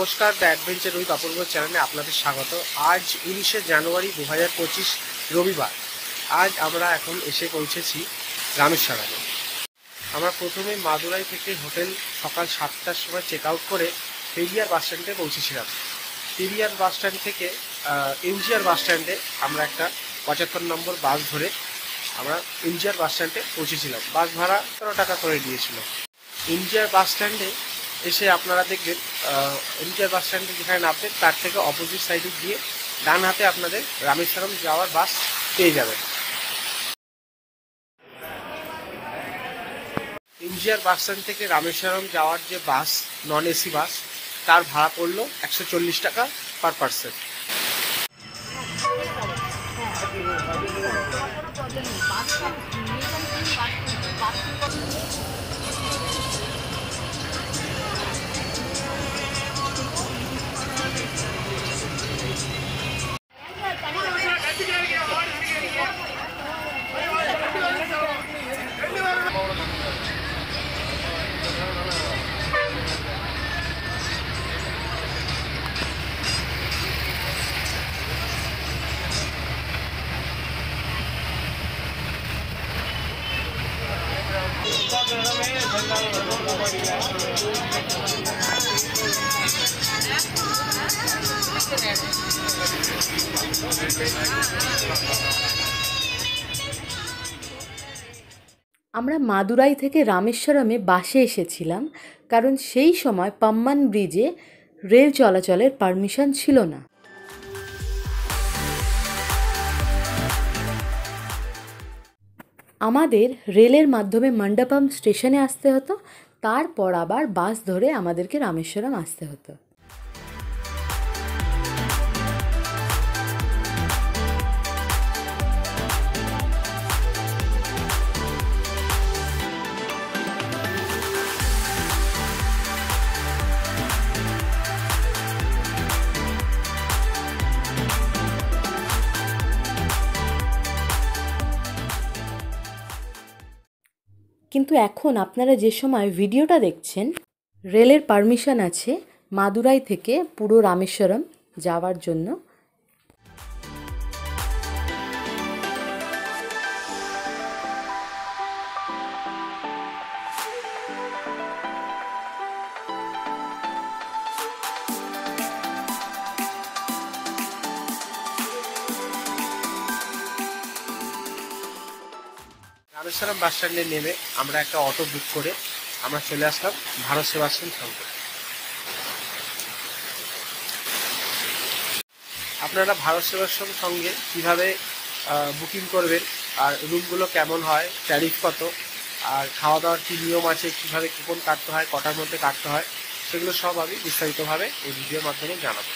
নমস্কার, the adventure with অপূর্ব চ্যানেলে আপনাদের স্বাগত। আজ 19শে জানুয়ারি 2025 রবিবার। আজ আমরা এখন এসে পৌঁছেছি রামেশ্বরমে। আমরা প্রথমে মাদুরাই থেকে হোটেল সকাল 7টার সময় চেক আউট করে পেরিয়ার বাস স্ট্যান্ডে পৌঁছেছিলাম। পেরিয়ার বাস স্ট্যান্ড থেকে এমজিআর বাস স্ট্যান্ডে আমরা একটা 75 নম্বর বাস ধরে আমরা এমজিআর বাস স্ট্যান্ডে পৌঁছেছিলাম। বাস ভাড়া 13 টাকা করে দিয়েছিল। এমজিআর বাস স্ট্যান্ডে এসে আপনারা দেখবেন এমজিআর বাস স্ট্যান্ডে যেখানে নামবেন তার থেকে অপোজিট সাইডে গিয়ে ডান হাতে আপনাদের রামেশ্বরম যাওয়ার বাস পেয়ে যাবেন। এমজিআর বাস স্ট্যান্ড থেকে রামেশ্বরম যাওয়ার যে বাস, নন এসি বাস, তার ভাড়া পড়লো 140 টাকা পার পার্সন। আমরা মাদুরাই থেকে রামেশ্বরমে বাসে এসেছিলাম, কারণ সেই সময় পাম্বান ব্রিজে রেল চলাচলের পারমিশন ছিল না। আমাদের রেলের মাধ্যমে মণ্ডপম স্টেশনে আসতে হতো, তারপর আবার বাস ধরে আমাদেরকে রামেশ্বরম আসতে হতো। কিন্তু এখন আপনারা যে সময় ভিডিওটা দেখছেন, রেলের পারমিশন আছে মাদুরাই থেকে পুরো রামেশ্বরম যাওয়ার জন্য। রামেশ্বরম বাস স্ট্যান্ডে নেমে আমরা একটা অটো বুক করে আমরা চলে আসলাম ভারত সেবাশ্রম সঙ্গে। আপনারা ভারত সেবাশ্রম সঙ্গে কীভাবে বুকিং করবেন, আর রুমগুলো কেমন হয়, ট্যারিফ কত, আর খাওয়া দাওয়ার কী নিয়ম আছে, কীভাবে কুপন কাটতে হয়, কটার মধ্যে কাটতে হয়, সেগুলো সব আমি বিস্তারিতভাবে এই ভিডিওর মাধ্যমে জানাবো।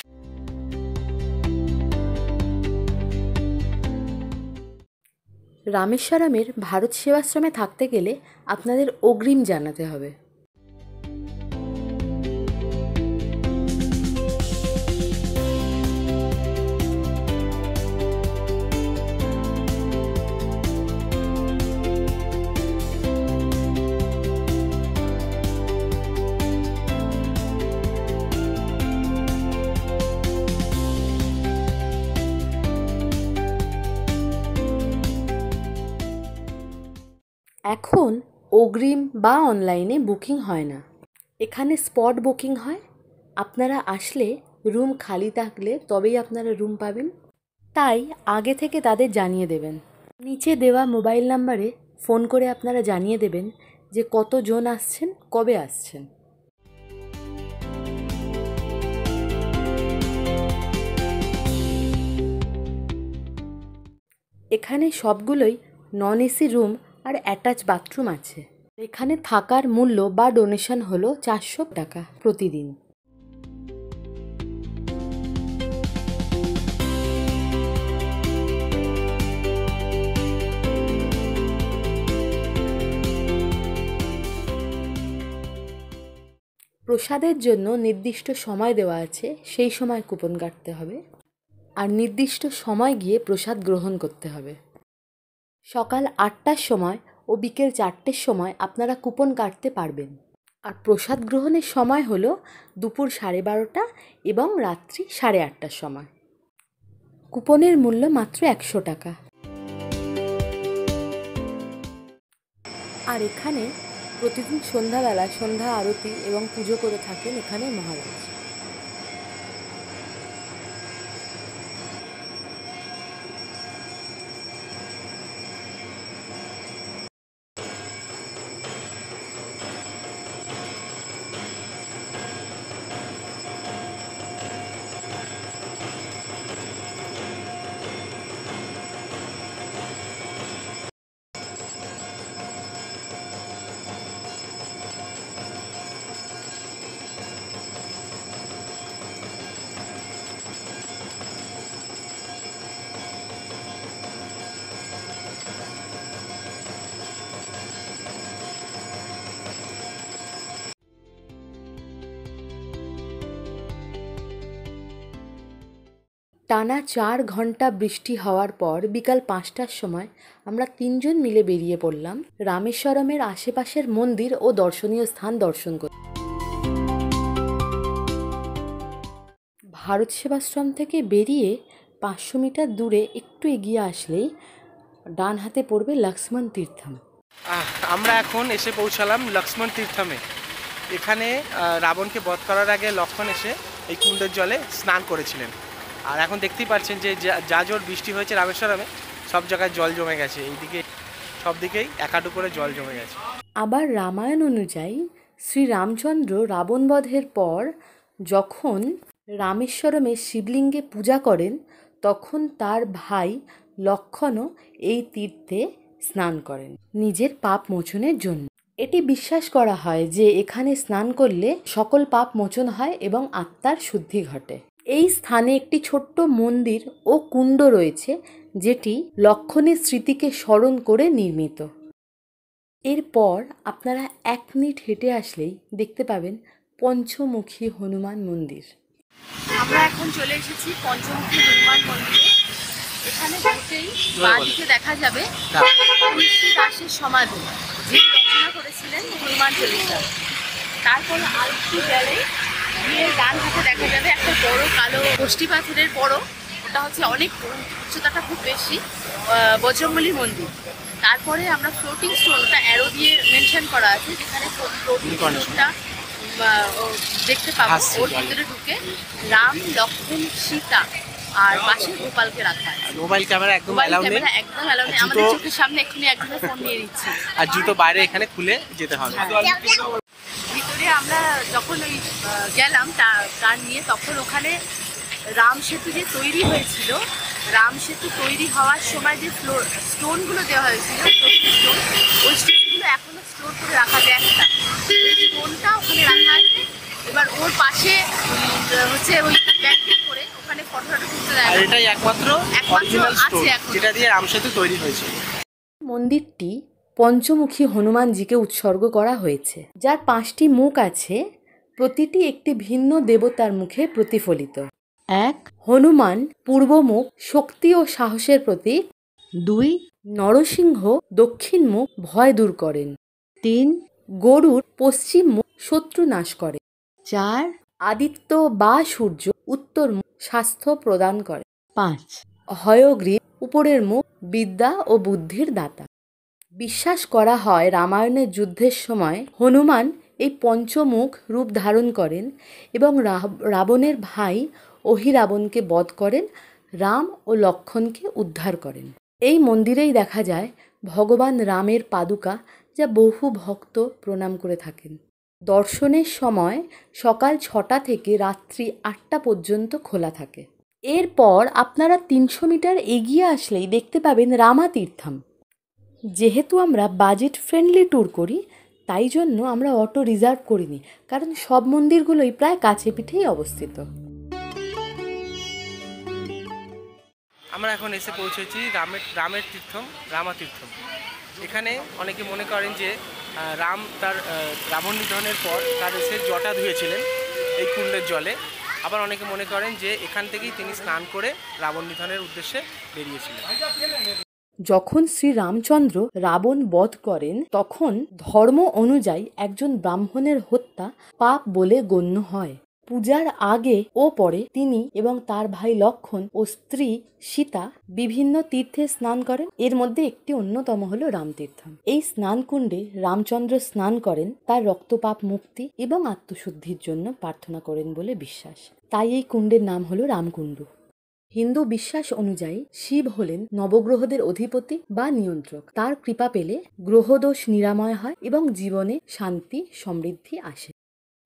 রামেশ্বরমের ভারত সেবাশ্রমে থাকতে গেলে আপনাদের অগ্রিম জানাতে হবে। এখন অগ্রিম বা অনলাইনে বুকিং হয় না, এখানে স্পট বুকিং হয়। আপনারা আসলে রুম খালি থাকলে তবেই আপনারা রুম পাবেন, তাই আগে থেকে তাদের জানিয়ে দেবেন। নিচে দেওয়া মোবাইল নাম্বারে ফোন করে আপনারা জানিয়ে দেবেন যে কতজন আসছেন, কবে আসছেন। এখানে সবগুলোই নন এসি রুম আর অ্যাটাচ বাথরুম আছে। এখানে থাকার মূল্য বা ডোনেশন হলো 400 টাকা প্রতিদিন। প্রসাদের জন্য নির্দিষ্ট সময় দেওয়া আছে, সেই সময় কুপন কাটতে হবে, আর নির্দিষ্ট সময় গিয়ে প্রসাদ গ্রহণ করতে হবে। সকাল 8টার সময় ও বিকেল 4টের সময় আপনারা কুপন কাটতে পারবেন। আর প্রসাদ গ্রহণের সময় হলো দুপুর 12:30 এবং রাত্রি 8:30টার সময়। কুপনের মূল্য মাত্র 100 টাকা। আর এখানে প্রতিদিন সন্ধ্যাবেলা সন্ধ্যা আরতি এবং পুজো করে থাকেন এখানে মহারাজ। টানা 4 ঘন্টা বৃষ্টি হওয়ার পর বিকাল 5টার সময় আমরা 3জন মিলে বেরিয়ে পড়লাম রামেশ্বরমের আশেপাশের মন্দির ও দর্শনীয় স্থান দর্শন করতে। ভারত সেবাশ্রম থেকে বেরিয়ে 500 মিটার দূরে একটু এগিয়ে আসলেই ডান হাতে পড়বে লক্ষ্মণ তীর্থম। আমরা এখন এসে পৌঁছালাম লক্ষ্মণ তীর্থমে। এখানে রাবণকে বধ করার আগে লক্ষ্মণ এসে এই কুণ্ডের জলে স্নান করেছিলেন। আর এখন দেখতেই পাচ্ছেন যে যা জোর বৃষ্টি হয়েছে রামেশ্বরমে, সব জায়গায় জল জমে গেছে। এইদিকে সব দিকেই একাটু করে জল জমে গেছে। আবার রামায়ণ অনুযায়ী শ্রী রামচন্দ্র রাবণ বধের পর যখন রামেশ্বরমে শিবলিঙ্গে পূজা করেন, তখন তার ভাই লক্ষ্মণও এই তীর্থে স্নান করেন নিজের পাপ মোচনের জন্য। এটি বিশ্বাস করা হয় যে এখানে স্নান করলে সকল পাপ মোচন হয় এবং আত্মার শুদ্ধি ঘটে। এই স্থানে একটি ছোট্ট মন্দির ও কুণ্ড রয়েছে, যেটি লক্ষ্মণের স্মৃতিকে স্মরণ করে নির্মিত। এরপর আপনারা 1 মিনিট হেঁটে আসলেই দেখতে পাবেন পঞ্চমুখী হনুমান মন্দির। আমরা এখন চলে এসেছি পঞ্চমুখী হনুমান মন্দিরে। এখানে বসেই বাঁদিকে দেখা যাবে তুলসী দাসের সমাধি, যিনি রচনা করেছিলেন হনুমান চল্লিশা। তারপর আরেকটু গেলে গিয়ে ডান হাতে দেখা যাবে একটা বড় কালো গোষ্ঠী পাথরের বড়, ওটা হচ্ছে অনেক উচ্চতাটা খুব বেশি, বজরংবলী মন্দির। তারপরে আমরা ফ্লোটিং স্টোন, ওটা অ্যারো দিয়ে মেনশন করা আছে, যেখানে ফ্লোটিং স্টোনটা দেখতে পাবো। ওর ভিতরে ঢুকে রাম, লক্ষ্মণ, সীতা আর পাশে গোপালকে রাখা আছে। মোবাইল ক্যামেরা একদম অ্যালাউ নেই, একদম অ্যালাউ নেই। আমাদের চোখের সামনে এক্ষুনি একজনের ফোন নিয়ে নিচ্ছে। আর জুতো বাইরে এখানে খুলে যেতে হবে। ভিতরে আমরা যখন ওই গেলাম তার নিয়ে, তখন ওখানে রাম সেতু যে তৈরি হয়েছিল, রাম সেতু তৈরি হওয়ার সময় যে স্টোনগুলো দেওয়া হয়েছিল, স্টোন, ওই স্টোনগুলো এখনো স্টোর করে রাখা যায়। একটা স্টোনটা ওখানে রাখা আছে। এবার ওর পাশে হচ্ছে ওই ব্যাকটিং করে ওখানে ফটো তুলতে দেয়। আর এটাই একমাত্র অরিজিনাল স্টোন যেটা দিয়ে রাম সেতু তৈরি হয়েছে। মন্দিরটি পঞ্চমুখী হনুমানজিকে উৎসর্গ করা হয়েছে, যার 5টি মুখ আছে, প্রতিটি একটি ভিন্ন দেবতার মুখে প্রতিফলিত। 1. হনুমান পূর্বমুখ, শক্তি ও সাহসের প্রতীক। 2. নরসিংহ দক্ষিণ মুখ, ভয় দূর করেন। 3. গরুর পশ্চিম মুখ, শত্রু নাশ করে। 4. আদিত্য বা সূর্য উত্তর মুখ, স্বাস্থ্য প্রদান করে। 5. হয়গ্রীব উপরের মুখ, বিদ্যা ও বুদ্ধির দাতা। বিশ্বাস করা হয় রামায়ণের যুদ্ধের সময় হনুমান এই পঞ্চমুখ রূপ ধারণ করেন এবং রাবণের ভাই অহিরাবণকে বধ করেন, রাম ও লক্ষ্মণকে উদ্ধার করেন। এই মন্দিরেই দেখা যায় ভগবান রামের পাদুকা, যা বহু ভক্ত প্রণাম করে থাকেন। দর্শনের সময় সকাল 6টা থেকে রাত্রি 8টা পর্যন্ত খোলা থাকে। এরপর আপনারা 300 মিটার এগিয়ে আসলেই দেখতে পাবেন রামাতীর্থম। যেহেতু আমরা বাজেট ফ্রেন্ডলি ট্যুর করি, তাই জন্য আমরা অটো রিজার্ভ করিনি, কারণ সব মন্দিরগুলোই প্রায় কাছে পিঠেই অবস্থিত। আমরা এখন এসে পৌঁছেছি রামের তীর্থম, রামাতীর্থম। এখানে অনেকে মনে করেন যে রাম তার রাবণ নিধনের পর তার এসে জটা ধুয়েছিলেন এই কুণ্ডের জলে। আবার অনেকে মনে করেন যে এখান থেকেই তিনি স্নান করে রাবণ নিধনের উদ্দেশ্যে বেরিয়েছিলেন। যখন শ্রী রামচন্দ্র রাবণ বধ করেন তখন ধর্ম অনুযায়ী একজন ব্রাহ্মণের হত্যা পাপ বলে গণ্য হয়। পূজার আগে ও পরে তিনি এবং তার ভাই লক্ষ্মণ ও স্ত্রী সীতা বিভিন্ন তীর্থে স্নান করেন। এর মধ্যে একটি অন্যতম হল রামতীর্থম। এই স্নান কুণ্ডে রামচন্দ্র স্নান করেন তার রক্তপাপ মুক্তি এবং আত্মশুদ্ধির জন্য প্রার্থনা করেন বলে বিশ্বাস। তাই এই কুণ্ডের নাম হলো রামকুণ্ড। হিন্দু বিশ্বাস অনুযায়ী শিব হলেন নবগ্রহদের অধিপতি বা নিয়ন্ত্রক। তার কৃপা পেলে গ্রহদোষ নিরাময় হয় এবং জীবনে শান্তি সমৃদ্ধি আসে।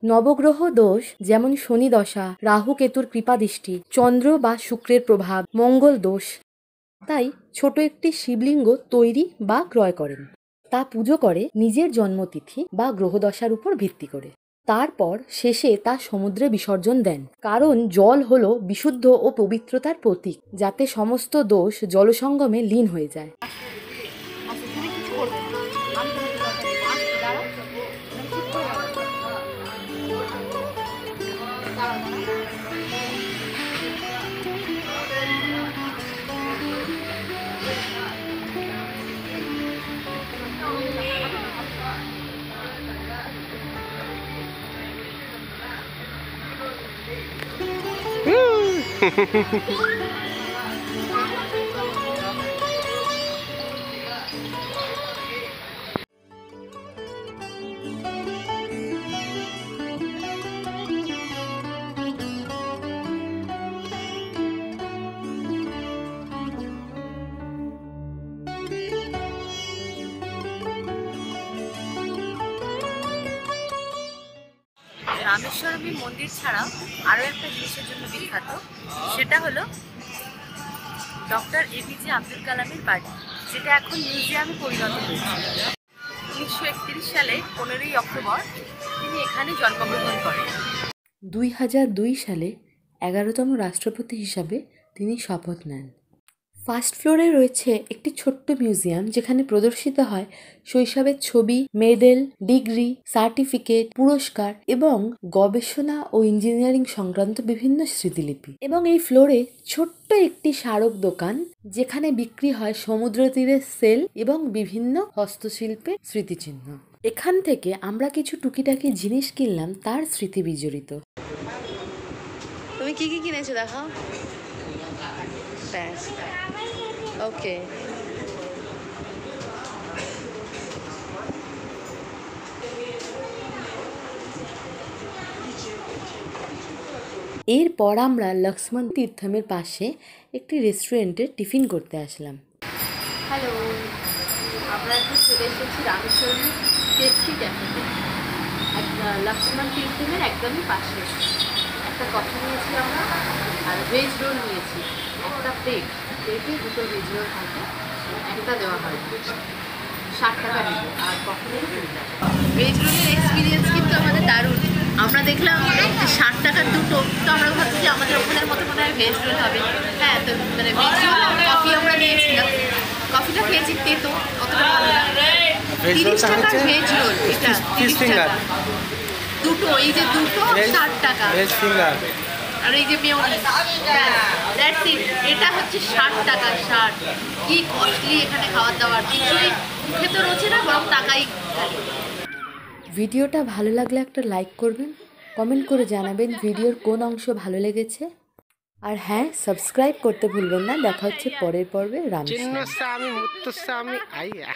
নবগ্রহ দোষ যেমন শনি দশা, রাহু কেতুর কৃপাদৃষ্টি, চন্দ্র বা শুক্রের প্রভাব, মঙ্গল দোষ, তাই ছোট একটি শিবলিঙ্গ তৈরি বা ক্রয় করেন। তা পুজো করে নিজের জন্মতিথি বা গ্রহদশার উপর ভিত্তি করে। তারপর শেষে তা সমুদ্রে বিসর্জন দেন, কারণ জল হলো বিশুদ্ধ ও পবিত্রতার প্রতীক, যাতে সমস্ত দোষ জলসঙ্গমে লীন হয়ে যায়। রামেশ্বরমী মন্দির ছাড়াও আরও একটা জিনিসের জন্য বিখ্যাত, সেটা হলো ডক্টর এপিজে আব্দুল কালামের বাড়ি, যেটা এখন মিউজিয়ামে পরিণত হয়েছে। 1931 সালে 15ই অক্টোবর তিনি এখানে জন্মগ্রহণ করেন। 2002 সালে 11তম রাষ্ট্রপতি হিসাবে তিনি শপথ নেন। ফার্স্ট ফ্লোরে রয়েছে একটি ছোট্ট মিউজিয়াম, যেখানে প্রদর্শিত হয় শৈশবের ছবি, মেডেল, ডিগ্রি, সার্টিফিকেট, পুরস্কার এবং গবেষণা ও ইঞ্জিনিয়ারিং সংক্রান্ত বিভিন্ন স্মৃতিলিপি। এবং এই ফ্লোরে ছোট্ট একটি স্মারক দোকান, যেখানে বিক্রি হয় সমুদ্র তীরের সেল এবং বিভিন্ন হস্তশিল্পের স্মৃতিচিহ্ন। এখান থেকে আমরা কিছু টুকিটাকি জিনিস কিনলাম তার স্মৃতি বিজড়িত। তুমি কি কি কিনেছো দেখাও। ব্যাস, ওকে। এরপর আমরা লক্ষ্মণ তীর্থমের পাশে একটি রেস্টুরেন্টে টিফিন করতে আসলাম। হ্যালো, আমরা এখন চলে এসেছি রামেশ্বরমী টেস্টি ক্যাফেতে, লক্ষ্মণ তীর্থমের একদমই পাশে। একটা কফি নিয়েছি আমরা, আর ভেজ রোল নিয়েছি। একটা প্লেটে 2টো ভেজ রোল থাকে, একটা দেওয়া হয় 60 টাকা দিল, আর কখনোই 20 টাকা। ভেজ রোলের এক্সপিরিয়েন্স কিন্তু আমাদের দারুণ। আমরা দেখলাম যে 60 টাকার 2টো, তো আমরা ভাবছি যে আমাদের ওখানের মতো মনে হয় ভেজ রোল হবে। হ্যাঁ, তো মানে ভেজ রোল আর কফি আমরা নিয়েছিলাম। কফিটা খেয়েছি তেতো, অতটা ভালো না। 30 টাকার ভেজ রোল, এটা 30 টাকা 2টো, এই যে 2টো 60 টাকা। আর এই যে মেয়োনিজ, দ্যাটস ইট। এটা হচ্ছে 60 টাকা। 60 কি কস্টলি এখানে খাওয়ার দাওয়ার, কিছুই মুখে তো রোচে না, বরং টাকাই খালি। ভিডিওটা ভালো লাগলে একটা লাইক করবেন, কমেন্ট করে জানাবেন ভিডিওর কোন অংশ ভালো লেগেছে। আর হ্যাঁ, সাবস্ক্রাইব করতে ভুলবেন না। দেখা হচ্ছে পরের পর্বে। রামেশ্বরম। চিন্নস্বামী মুত্তুস্বামী আইয়া।